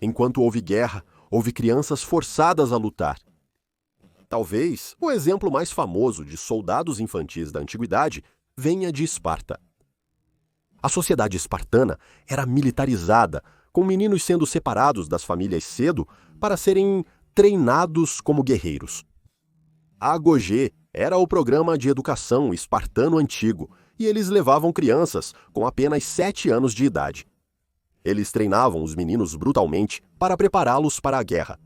Enquanto houve guerra, houve crianças forçadas a lutar. Talvez o exemplo mais famoso de soldados infantis da antiguidade venha de Esparta. A sociedade espartana era militarizada, com meninos sendo separados das famílias cedo para serem treinados como guerreiros. A Agogê era o programa de educação espartano antigo, e eles levavam crianças com apenas 7 anos de idade. Eles treinavam os meninos brutalmente para prepará-los para a guerra.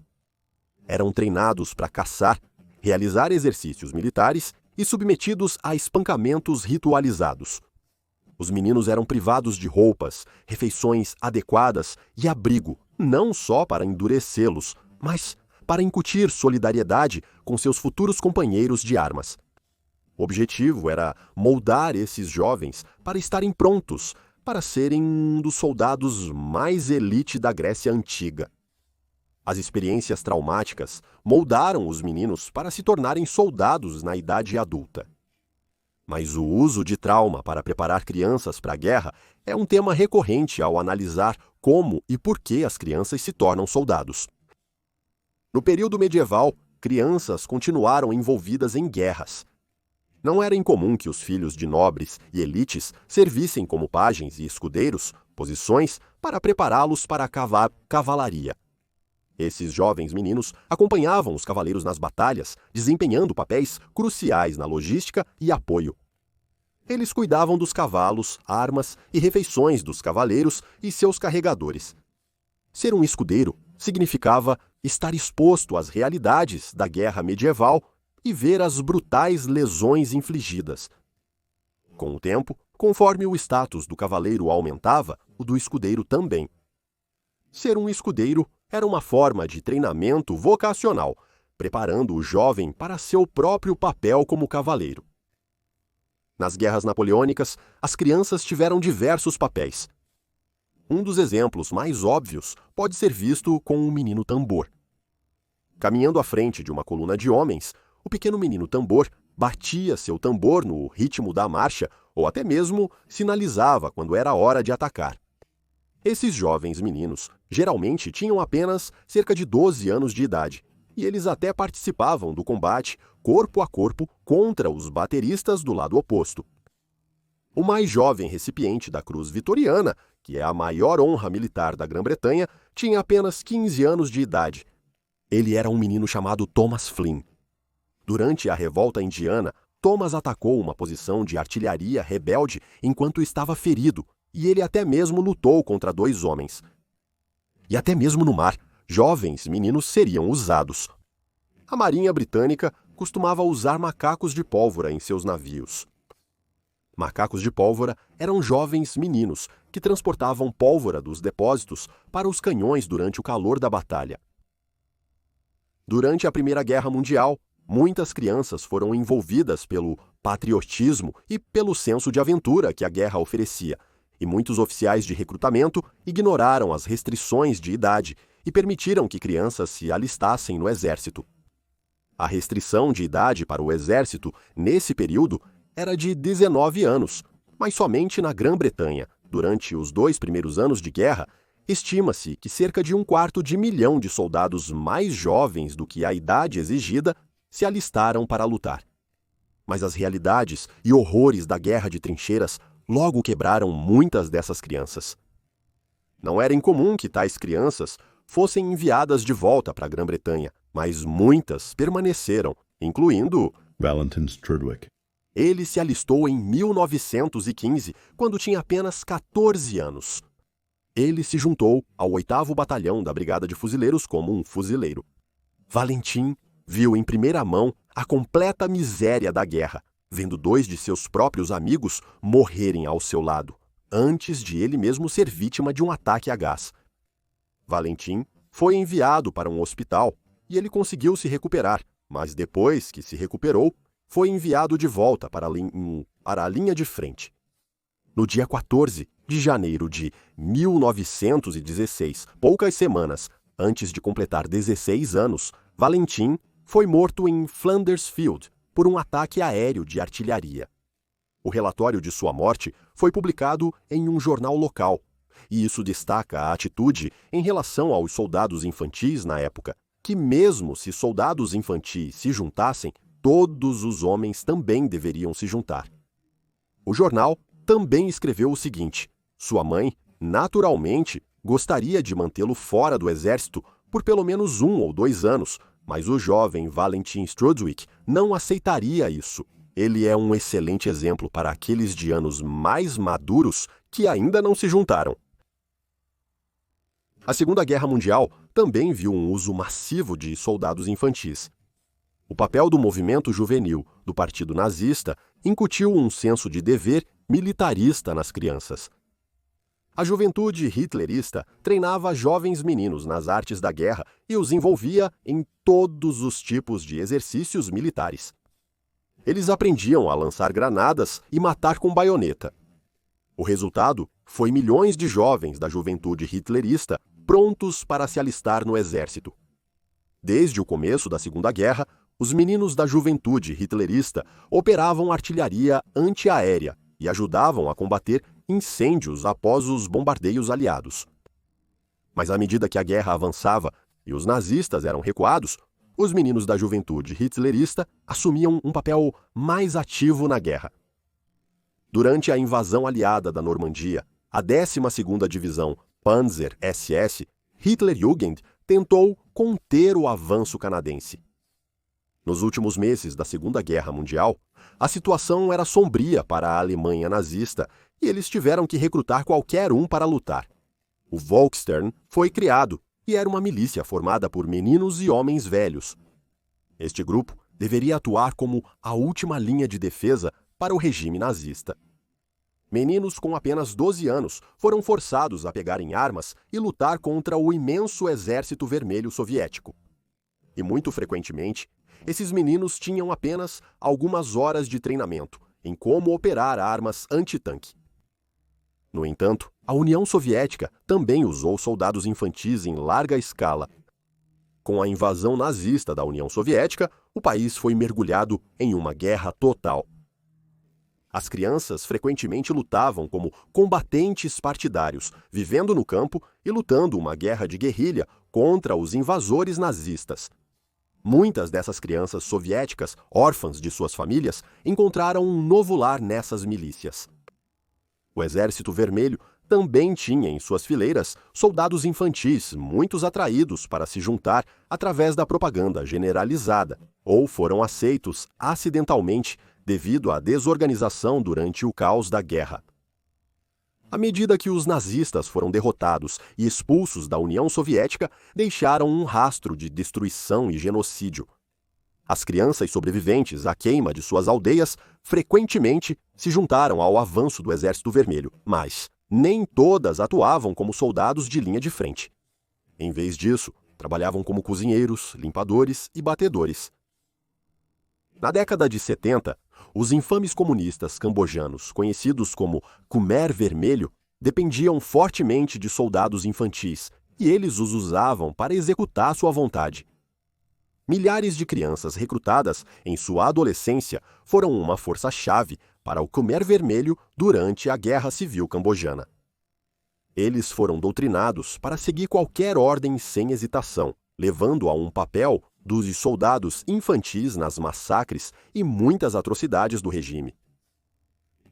Eram treinados para caçar, realizar exercícios militares e submetidos a espancamentos ritualizados. Os meninos eram privados de roupas, refeições adequadas e abrigo, não só para endurecê-los, mas para incutir solidariedade com seus futuros companheiros de armas. O objetivo era moldar esses jovens para estarem prontos para serem um dos soldados mais elite da Grécia Antiga. As experiências traumáticas moldaram os meninos para se tornarem soldados na idade adulta. Mas o uso de trauma para preparar crianças para a guerra é um tema recorrente ao analisar como e por que as crianças se tornam soldados. No período medieval, crianças continuaram envolvidas em guerras. Não era incomum que os filhos de nobres e elites servissem como pajens e escudeiros, posições, para prepará-los para a cavalaria. Esses jovens meninos acompanhavam os cavaleiros nas batalhas, desempenhando papéis cruciais na logística e apoio. Eles cuidavam dos cavalos, armas e refeições dos cavaleiros e seus carregadores. Ser um escudeiro significava estar exposto às realidades da guerra medieval e ver as brutais lesões infligidas. Com o tempo, conforme o status do cavaleiro aumentava, o do escudeiro também. Ser um escudeiro era uma forma de treinamento vocacional, preparando o jovem para seu próprio papel como cavaleiro. Nas guerras napoleônicas, as crianças tiveram diversos papéis. Um dos exemplos mais óbvios pode ser visto com o menino tambor. Caminhando à frente de uma coluna de homens, o pequeno menino tambor batia seu tambor no ritmo da marcha ou até mesmo sinalizava quando era hora de atacar. Esses jovens meninos geralmente tinham apenas cerca de 12 anos de idade, e eles até participavam do combate corpo a corpo contra os bateristas do lado oposto. O mais jovem recipiente da Cruz Vitoriana, que é a maior honra militar da Grã-Bretanha, tinha apenas 15 anos de idade. Ele era um menino chamado Thomas Flynn. Durante a revolta indiana, Thomas atacou uma posição de artilharia rebelde enquanto estava ferido, e ele até mesmo lutou contra 2 homens. E até mesmo no mar, jovens meninos seriam usados. A Marinha Britânica costumava usar macacos de pólvora em seus navios. Macacos de pólvora eram jovens meninos que transportavam pólvora dos depósitos para os canhões durante o calor da batalha. Durante a Primeira Guerra Mundial, muitas crianças foram envolvidas pelo patriotismo e pelo senso de aventura que a guerra oferecia, e muitos oficiais de recrutamento ignoraram as restrições de idade e permitiram que crianças se alistassem no exército. A restrição de idade para o exército, nesse período, era de 19 anos, mas somente na Grã-Bretanha, durante os 2 primeiros anos de guerra, estima-se que cerca de 250.000 de soldados mais jovens do que a idade exigida se alistaram para lutar. Mas as realidades e horrores da guerra de trincheiras logo quebraram muitas dessas crianças. Não era incomum que tais crianças fossem enviadas de volta para a Grã-Bretanha, mas muitas permaneceram, incluindo Valentin Strudwick. Ele se alistou em 1915, quando tinha apenas 14 anos. Ele se juntou ao 8º Batalhão da Brigada de Fuzileiros como um fuzileiro. Valentin viu em primeira mão a completa miséria da guerra, vendo 2 de seus próprios amigos morrerem ao seu lado, antes de ele mesmo ser vítima de um ataque a gás. Valentin foi enviado para um hospital e ele conseguiu se recuperar, mas depois que se recuperou, foi enviado de volta para a linha de frente. No dia 14 de janeiro de 1916, poucas semanas antes de completar 16 anos, Valentin foi morto em Flanders Field por um ataque aéreo de artilharia. O relatório de sua morte foi publicado em um jornal local, e isso destaca a atitude em relação aos soldados infantis na época, que mesmo se soldados infantis se juntassem, todos os homens também deveriam se juntar. O jornal também escreveu o seguinte: sua mãe, naturalmente, gostaria de mantê-lo fora do exército por pelo menos 1 ou 2 anos, mas o jovem Valentin Strudwick não aceitaria isso. Ele é um excelente exemplo para aqueles de anos mais maduros que ainda não se juntaram. A Segunda Guerra Mundial também viu um uso massivo de soldados infantis. O papel do movimento juvenil do Partido Nazista incutiu um senso de dever militarista nas crianças. A juventude hitlerista treinava jovens meninos nas artes da guerra e os envolvia em todos os tipos de exercícios militares. Eles aprendiam a lançar granadas e matar com baioneta. O resultado foi milhões de jovens da juventude hitlerista prontos para se alistar no exército. Desde o começo da Segunda Guerra, os meninos da juventude hitlerista operavam artilharia antiaérea e ajudavam a combater incêndios após os bombardeios aliados. Mas à medida que a guerra avançava e os nazistas eram recuados, os meninos da juventude hitlerista assumiam um papel mais ativo na guerra. Durante a invasão aliada da Normandia, a 12ª Divisão Panzer SS, Hitlerjugend tentou conter o avanço canadense. Nos últimos meses da Segunda Guerra Mundial, a situação era sombria para a Alemanha nazista e eles tiveram que recrutar qualquer um para lutar. O Volksstern foi criado e era uma milícia formada por meninos e homens velhos. Este grupo deveria atuar como a última linha de defesa para o regime nazista. Meninos com apenas 12 anos foram forçados a pegarem armas e lutar contra o imenso exército vermelho soviético. E muito frequentemente, esses meninos tinham apenas algumas horas de treinamento em como operar armas antitanque. No entanto, a União Soviética também usou soldados infantis em larga escala. Com a invasão nazista da União Soviética, o país foi mergulhado em uma guerra total. As crianças frequentemente lutavam como combatentes partidários, vivendo no campo e lutando uma guerra de guerrilha contra os invasores nazistas. Muitas dessas crianças soviéticas, órfãs de suas famílias, encontraram um novo lar nessas milícias. O Exército Vermelho também tinha em suas fileiras soldados infantis, muitos atraídos para se juntar através da propaganda generalizada, ou foram aceitos acidentalmente devido à desorganização durante o caos da guerra. À medida que os nazistas foram derrotados e expulsos da União Soviética, deixaram um rastro de destruição e genocídio. As crianças sobreviventes à queima de suas aldeias frequentemente se juntaram ao avanço do Exército Vermelho, mas nem todas atuavam como soldados de linha de frente. Em vez disso, trabalhavam como cozinheiros, limpadores e batedores. Na década de 70, os infames comunistas cambojanos, conhecidos como Khmer Vermelho, dependiam fortemente de soldados infantis e eles os usavam para executar sua vontade. Milhares de crianças recrutadas em sua adolescência foram uma força-chave para o Khmer Vermelho durante a Guerra Civil Cambojana. Eles foram doutrinados para seguir qualquer ordem sem hesitação, levando a um papel dos soldados infantis nas massacres e muitas atrocidades do regime.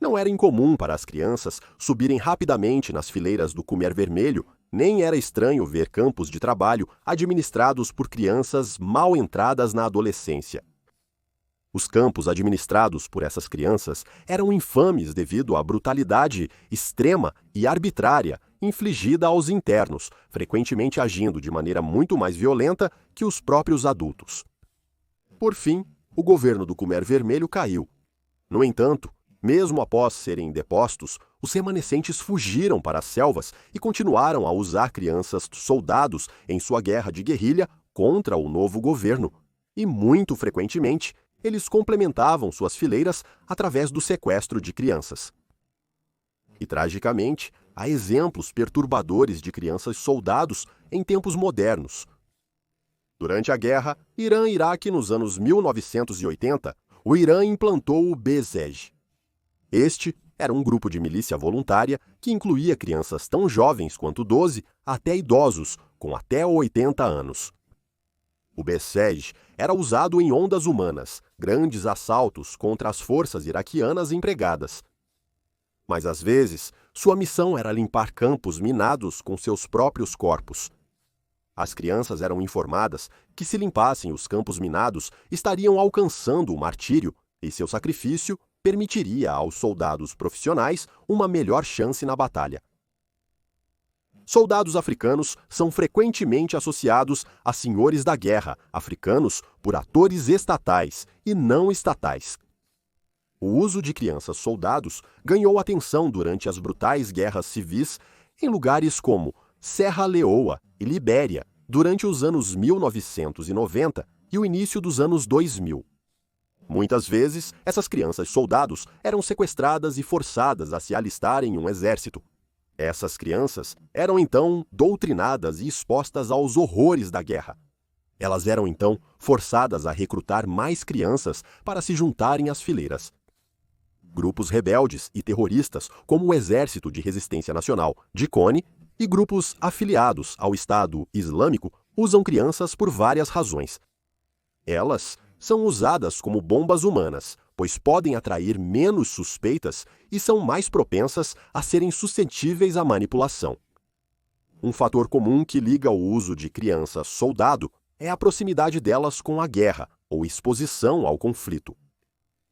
Não era incomum para as crianças subirem rapidamente nas fileiras do Khmer Vermelho, nem era estranho ver campos de trabalho administrados por crianças mal entradas na adolescência. Os campos administrados por essas crianças eram infames devido à brutalidade extrema e arbitrária infligida aos internos, frequentemente agindo de maneira muito mais violenta que os próprios adultos. Por fim, o governo do Khmer Vermelho caiu. No entanto, mesmo após serem depostos, os remanescentes fugiram para as selvas e continuaram a usar crianças soldados em sua guerra de guerrilha contra o novo governo, e muito frequentemente eles complementavam suas fileiras através do sequestro de crianças. E, tragicamente, há exemplos perturbadores de crianças soldados em tempos modernos. Durante a guerra Irã-Iraque nos anos 1980, o Irã implantou o Bezej. Este Era um grupo de milícia voluntária que incluía crianças tão jovens quanto 12 até idosos com até 80 anos. O BSEG era usado em ondas humanas, grandes assaltos contra as forças iraquianas empregadas. Mas às vezes, sua missão era limpar campos minados com seus próprios corpos. As crianças eram informadas que se limpassem os campos minados, estariam alcançando o martírio e seu sacrifício permitiria aos soldados profissionais uma melhor chance na batalha. Soldados africanos são frequentemente associados a senhores da guerra africanos por atores estatais e não estatais. O uso de crianças-soldados ganhou atenção durante as brutais guerras civis em lugares como Serra Leoa e Libéria durante os anos 1990 e o início dos anos 2000. Muitas vezes, essas crianças-soldados eram sequestradas e forçadas a se alistarem em um exército. Essas crianças eram então doutrinadas e expostas aos horrores da guerra. Elas eram então forçadas a recrutar mais crianças para se juntarem às fileiras. Grupos rebeldes e terroristas, como o Exército de Resistência Nacional, DICONE, e grupos afiliados ao Estado Islâmico usam crianças por várias razões. Elas são usadas como bombas humanas, pois podem atrair menos suspeitas e são mais propensas a serem suscetíveis à manipulação. Um fator comum que liga o uso de crianças-soldado é a proximidade delas com a guerra ou exposição ao conflito.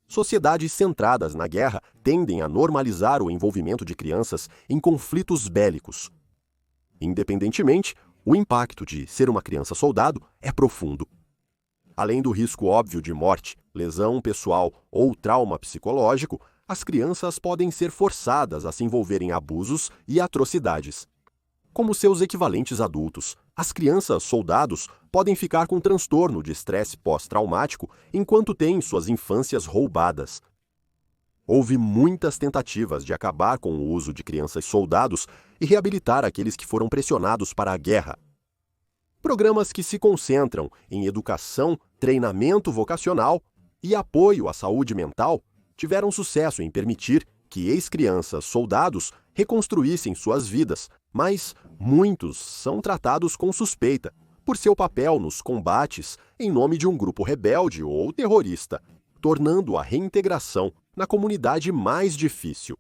Sociedades centradas na guerra tendem a normalizar o envolvimento de crianças em conflitos bélicos. Independentemente, o impacto de ser uma criança-soldado é profundo. Além do risco óbvio de morte, lesão pessoal ou trauma psicológico, as crianças podem ser forçadas a se envolver em abusos e atrocidades. Como seus equivalentes adultos, as crianças-soldados podem ficar com transtorno de estresse pós-traumático enquanto têm suas infâncias roubadas. Houve muitas tentativas de acabar com o uso de crianças-soldados e reabilitar aqueles que foram pressionados para a guerra. Programas que se concentram em educação, treinamento vocacional e apoio à saúde mental tiveram sucesso em permitir que ex-crianças-soldados reconstruíssem suas vidas, mas muitos são tratados com suspeita por seu papel nos combates em nome de um grupo rebelde ou terrorista, tornando a reintegração na comunidade mais difícil.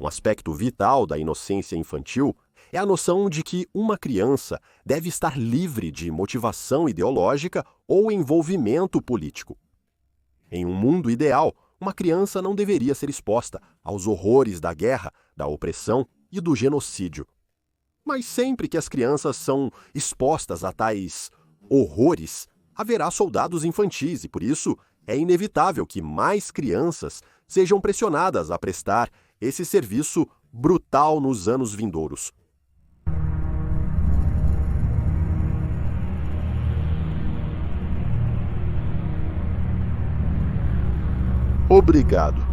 Um aspecto vital da inocência infantil é a noção de que uma criança deve estar livre de motivação ideológica ou envolvimento político. Em um mundo ideal, uma criança não deveria ser exposta aos horrores da guerra, da opressão e do genocídio. Mas sempre que as crianças são expostas a tais horrores, haverá soldados infantis e, por isso, é inevitável que mais crianças sejam pressionadas a prestar esse serviço brutal nos anos vindouros. Obrigado.